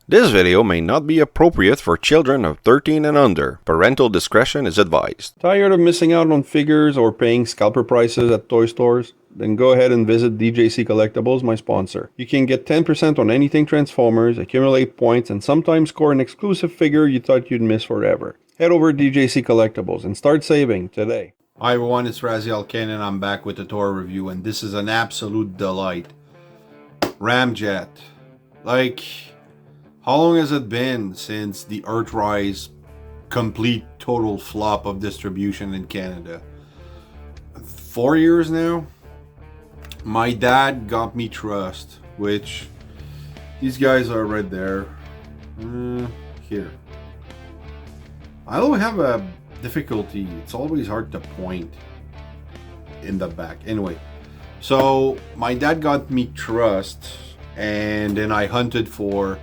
This video may not be appropriate for children of 13 and under. Parental discretion is advised. Tired of missing out on figures or paying scalper prices at toy stores? Then go ahead and visit DJC Collectibles, my sponsor. You can get 10% on anything Transformers, accumulate points, and sometimes score an exclusive figure you thought you'd miss forever. Head over to DJC Collectibles and start saving today. Hi everyone, it's Razyel, Kayne, and I'm back with the toy review, and this is an absolute delight. Ramjet. Like, how long has it been since the Earthrise complete total flop of distribution in Canada? 4 years now? My dad got me Trust, which these guys are right there. Here. I don't have a difficulty. It's always hard to point in the back. Anyway, so my dad got me Trust, and then I hunted for,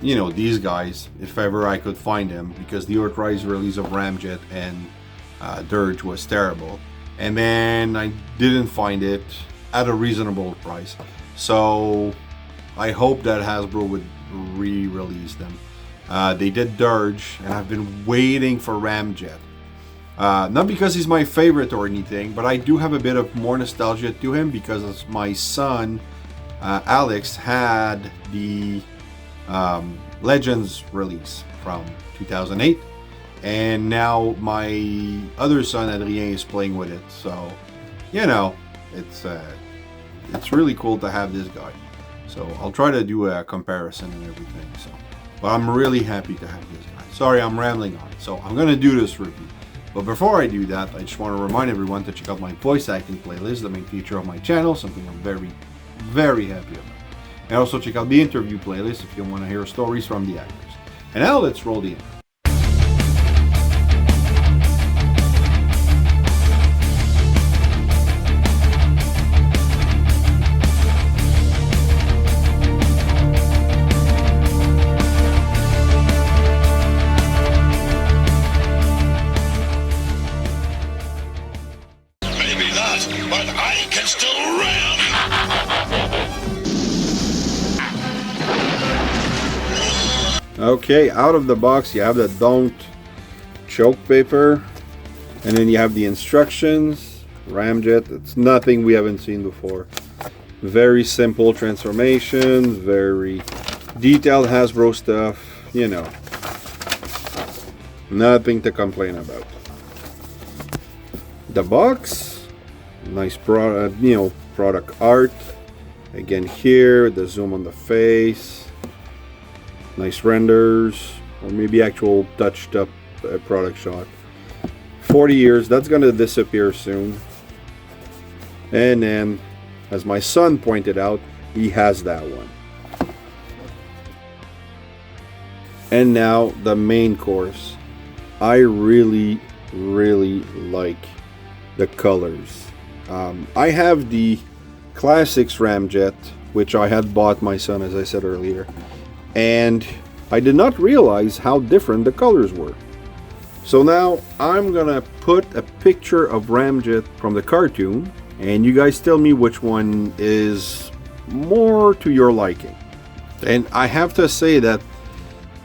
you know, these guys if ever I could find them, because the Earthrise release of Ramjet and Dirge was terrible, and then I didn't find it at a reasonable price. So I hope that Hasbro would re-release them. They did Dirge, and I've been waiting for Ramjet. Not because he's my favorite or anything, but I do have a bit of more nostalgia to him because my son Alex had the Legends release from 2008, and now my other son Adrien is playing with it. So, you know, it's really cool to have this guy. So I'll try to do a comparison and everything. So, but I'm really happy to have this guy. Sorry, I'm rambling on. So I'm gonna do this review. But before I do that, I just want to remind everyone to check out my voice acting playlist, the main feature of my channel, something I'm very, very happy about. And also check out the interview playlist if you want to hear stories from the actors. And now let's roll the intro. Maybe not, but I can still ram! Okay, out of the box you have the don't choke paper, and then you have the instructions. Ramjet, it's nothing we haven't seen before. Very simple transformations, very detailed Hasbro stuff, you know. Nothing to complain about. The box, nice product, you know, product art. Again here, the zoom on the face. Nice renders, or maybe actual touched up product shot. 40 years, that's gonna disappear soon. And then, as my son pointed out, he has that one. And now the main course. I really like the colors. I have the Classics Ramjet, which I had bought my son, as I said earlier. And I did not realize how different the colors were. So now I'm gonna put a picture of Ramjet from the cartoon, and you guys tell me which one is more to your liking. And I have to say that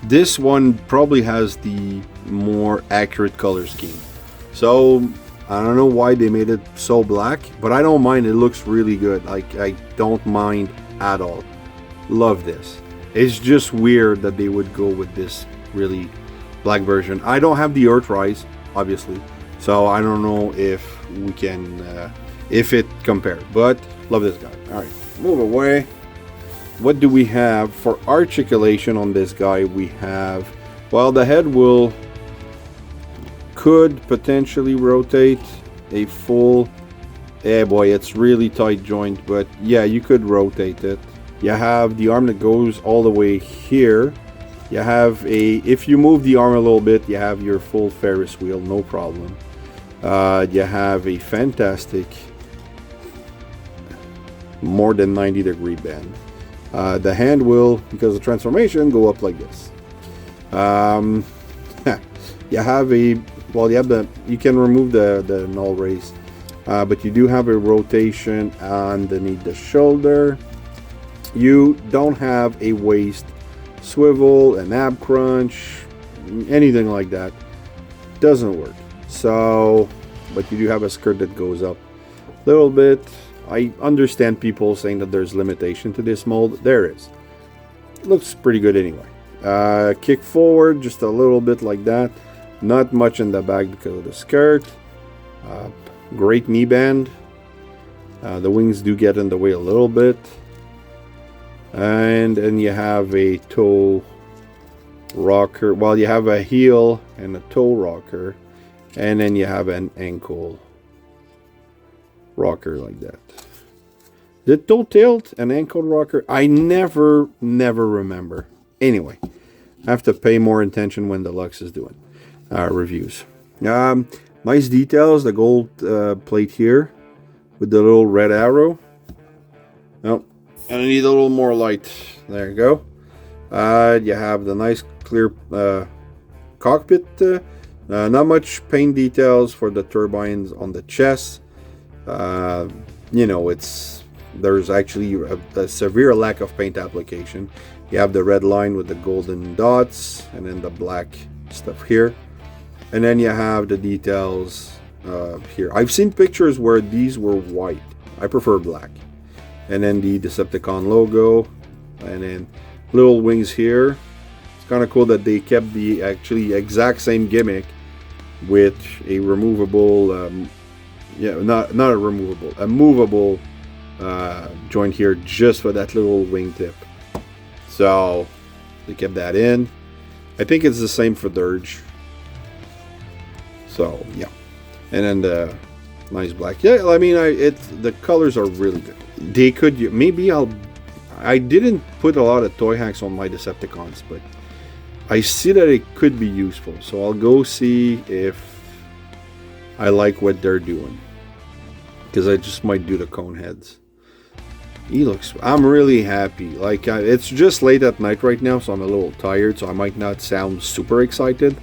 this one probably has the more accurate color scheme. So I don't know why they made it so black, but I don't mind. It looks really good. Like, I don't mind at all. Love this. It's just weird that they would go with this really black version. I don't have the Earthrise, obviously, so I don't know if we can, if it compared. But love this guy. All right, move away. What do we have for articulation on this guy? We have, well, the head could potentially rotate a full. Yeah, boy, it's really tight joint, but yeah, you could rotate it. You have the arm that goes all the way here. You have if you move the arm a little bit, you have your full Ferris wheel, no problem. You have a fantastic more than 90-degree bend. The hand will, because of transformation, go up like this. You have you can remove the null race, but you do have a rotation underneath the shoulder. You don't have a waist swivel, a nab crunch, anything like that. Doesn't work. So, but you do have a skirt that goes up a little bit. I understand people saying that there's limitation to this mold. There is. Looks pretty good anyway. Kick forward just a little bit like that. Not much in the back because of the skirt. Great knee band. The wings do get in the way a little bit. And then you have a toe rocker. Well, you have a heel and a toe rocker. And then you have an ankle rocker like that. The toe tilt and ankle rocker, I never remember. Anyway, I have to pay more attention when Deluxe is doing reviews. Nice details, the gold plate here with the little red arrow. Oh, and I need a little more light. There you go. You have the nice clear cockpit. Not much paint details for the turbines on the chest. You know, there's actually a severe lack of paint application. You have the red line with the golden dots and then the black stuff here. And then you have the details here. I've seen pictures where these were white. I prefer black. And then the Decepticon logo. And then little wings here. It's kind of cool that they kept the actually exact same gimmick with a removable, not a removable, a movable joint here just for that little wingtip. So they kept that in. I think it's the same for Dirge. So yeah, and then the nice black. Yeah, I mean, the colors are really good. They could maybe I didn't put a lot of toy hacks on my Decepticons, but I see that it could be useful. So I'll go see if I like what they're doing, because I just might do the coneheads. I'm really happy. Like, it's just late at night right now, so I'm a little tired, so I might not sound super excited.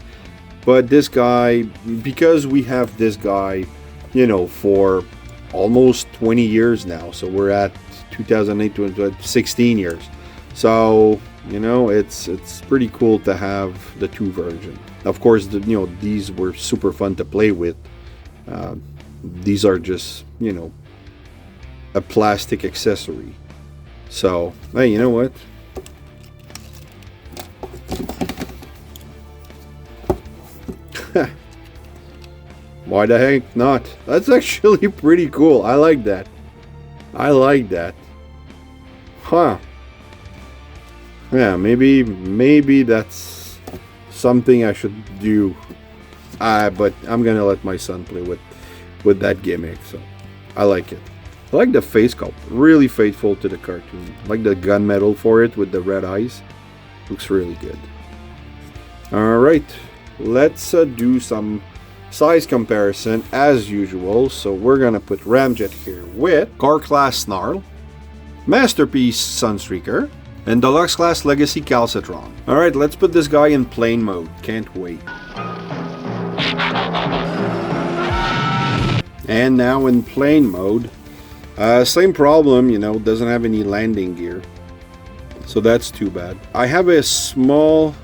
But this guy, because we have this guy, you know, for almost 20 years now, so we're at 2008 to 16 years. So, you know, it's pretty cool to have the 2 version. Of course, you know, these were super fun to play with. These are just, you know, a plastic accessory. So, hey, you know what? Why the heck not? That's actually pretty cool. I like that. I like that. Huh. Yeah, maybe that's something I should do. But I'm gonna let my son play with that gimmick. So I like it. I like the face sculpt. Really faithful to the cartoon. I like the gunmetal for it with the red eyes. Looks really good. Alright. Let's do some size comparison as usual. So we're gonna put Ramjet here with Core Class Snarl, Masterpiece Sunstreaker, and Deluxe Class Legacy Calcitron. Alright, let's put this guy in plane mode. Can't wait. And now in plane mode. Same problem, you know, doesn't have any landing gear. So that's too bad. I have a small...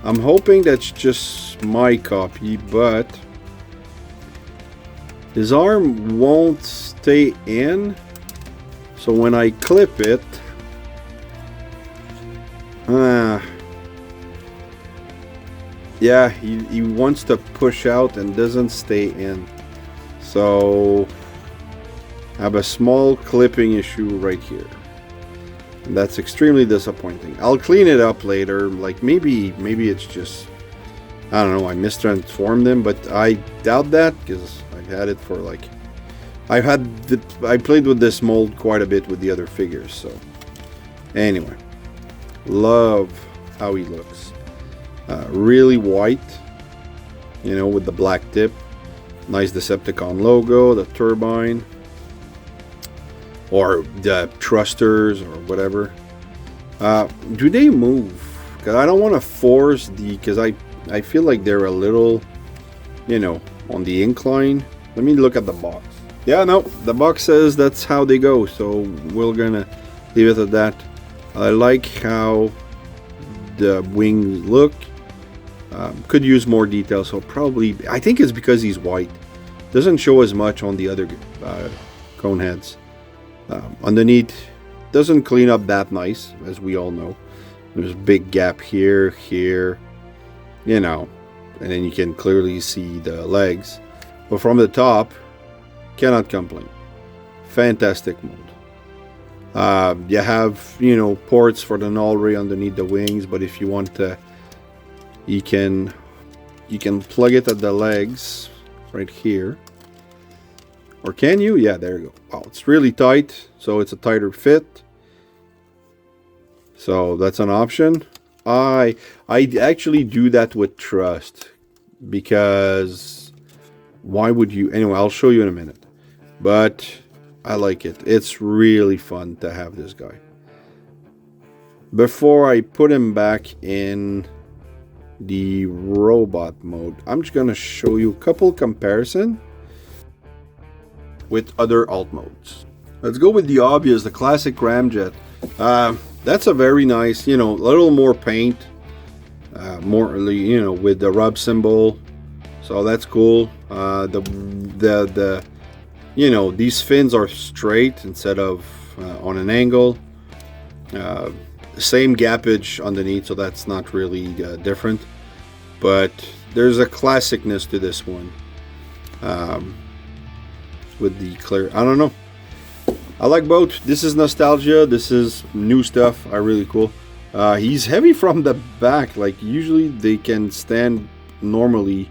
I'm hoping that's just my copy, but... his arm won't stay in. So when I clip it... yeah, he wants to push out and doesn't stay in. So... I have a small clipping issue right here. And that's extremely disappointing. I'll clean it up later. Like maybe it's just, I don't know, I mistransformed them, but I doubt that because I've had it for like, I played with this mold quite a bit with the other figures. So anyway, love how he looks. Really white, you know, with the black tip. Nice Decepticon logo, the turbine. Or the thrusters or whatever. Do they move? Because I don't want to force because I feel like they're a little, you know, on the incline. Let me look at the box. Yeah, no, the box says that's how they go, so we're gonna leave it at that. I like how the wing look. Could use more detail, so probably, I think it's because he's white. Doesn't show as much on the other cone heads. Underneath, doesn't clean up that nice, as we all know. There's a big gap here, you know, and then you can clearly see the legs. But from the top, cannot complain. Fantastic mold. You have, you know, ports for the null ray underneath the wings, but if you want to, you can plug it at the legs right here. Or can you? Yeah, there you go. Wow, it's really tight, so it's a tighter fit. So that's an option. I actually do that with trust, because why would you? Anyway, I'll show you in a minute. But I like it. It's really fun to have this guy. Before I put him back in the robot mode, I'm just gonna show you a couple comparison with other alt modes. Let's go with the obvious, the classic Ramjet. That's a very nice, you know, a little more paint, more, you know, with the rub symbol, so that's cool. The you know, these fins are straight instead of on an angle. Same gappage underneath, so that's not really different, but there's a classicness to this one. With the clear, I don't know, I like both. This is nostalgia, this is new stuff. Really cool. He's heavy from the back, like usually they can stand normally,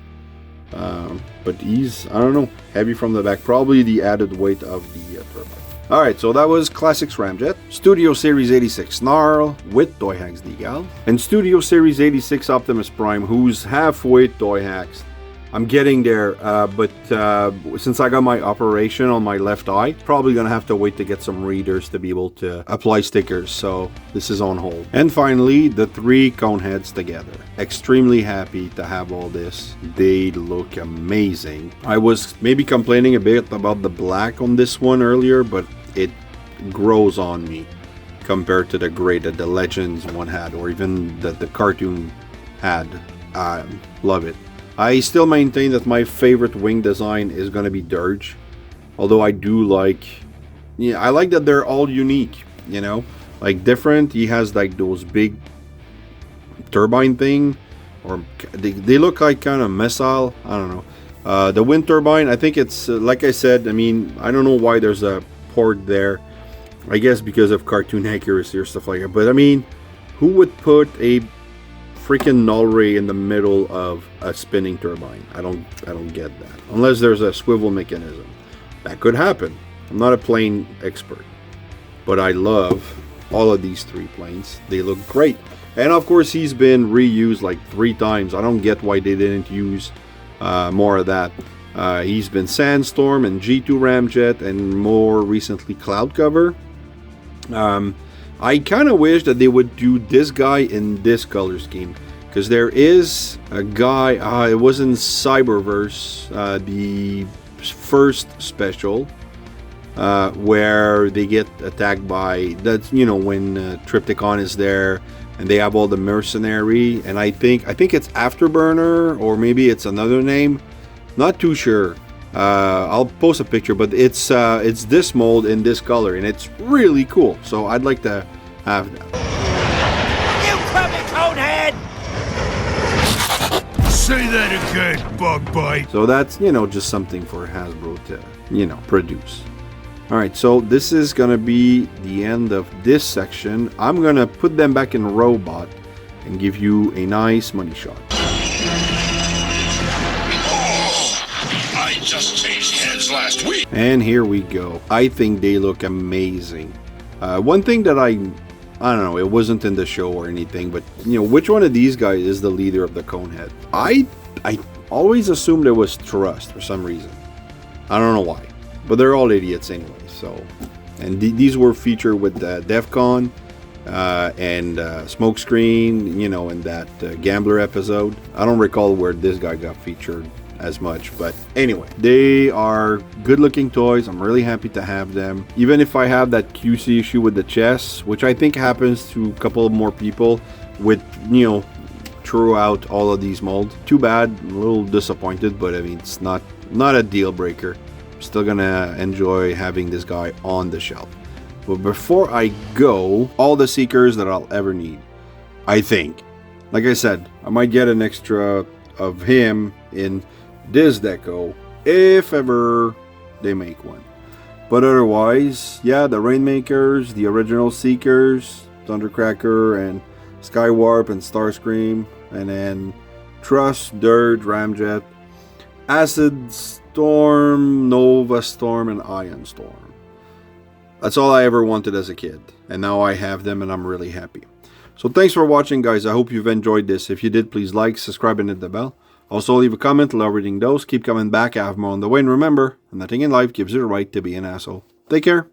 but he's, I don't know, heavy from the back. Probably the added weight of the turbine. Alright, so that was Classics Ramjet, Studio Series 86 Snarl with Toyhax Degal, and Studio Series 86 Optimus Prime, who's halfway Toyhax. I'm getting there, but since I got my operation on my left eye, probably gonna have to wait to get some readers to be able to apply stickers, so this is on hold. And finally, the 3 cone heads together. Extremely happy to have all this. They look amazing. I was maybe complaining a bit about the black on this one earlier, but it grows on me compared to the gray that the Legends one had, or even that the cartoon had. Love it. I still maintain that my favorite wing design is going to be Dirge. Although I do like... Yeah, I like that they're all unique, you know? Like different. He has like those big turbine thing. Or they look like kind of missile. I don't know. The wind turbine, I think it's... like I said, I mean, I don't know why there's a port there. I guess because of cartoon accuracy or stuff like that. But I mean, who would put a freaking null ray in the middle of a spinning turbine? I don't get that. Unless there's a swivel mechanism. That could happen. I'm not a plane expert. But I love all of these 3 planes. They look great. And of course he's been reused like 3 times. I don't get why they didn't use more of that. He's been Sandstorm and G2 Ramjet and more recently Cloud Cover. I kind of wish that they would do this guy in this color scheme, because there is a guy, it was in Cyberverse, the first special, where they get attacked by, that's, you know, when Triptychon is there and they have all the mercenary, and I think it's Afterburner, or maybe it's another name, not too sure. I'll post a picture, but it's this mold in this color, and it's really cool. So I'd like to have that. You crummy conehead! Say that again, bug bite. So that's, you know, just something for Hasbro to, you know, produce. All right, so this is gonna be the end of this section. I'm gonna put them back in robot and give you a nice money shot. I just changed heads last week. And here we go. I think they look amazing. One thing that I don't know, it wasn't in the show or anything, but you know, which one of these guys is the leader of the Conehead? I always assumed it was Trust for some reason. I don't know why, but they're all idiots anyway. So, and these were featured with DEFCON and Smokescreen, you know, in that Gambler episode. I don't recall where this guy got featured as much. But anyway, they are good looking toys. I'm really happy to have them. Even if I have that QC issue with the chests, which I think happens to a couple of more people with, you know, throughout all of these molds. Too bad, I'm a little disappointed, but I mean, it's not a deal breaker. I'm still gonna enjoy having this guy on the shelf. But before I go, all the Seekers that I'll ever need, I think. Like I said, I might get an extra of him in this deco, if ever they make one. But otherwise, yeah, the Rainmakers, the original Seekers, Thundercracker and Skywarp and Starscream, and then Trust, Dirt, Ramjet, Acid Storm, Nova Storm, and Ion Storm. That's all I ever wanted as a kid, and now I have them and I'm really happy. So thanks for watching, guys. I hope you've enjoyed this. If you did, please like, subscribe, and hit the bell. Also leave a comment, love reading those. Keep coming back, I have more on the way, and remember, nothing in life gives you the right to be an asshole. Take care.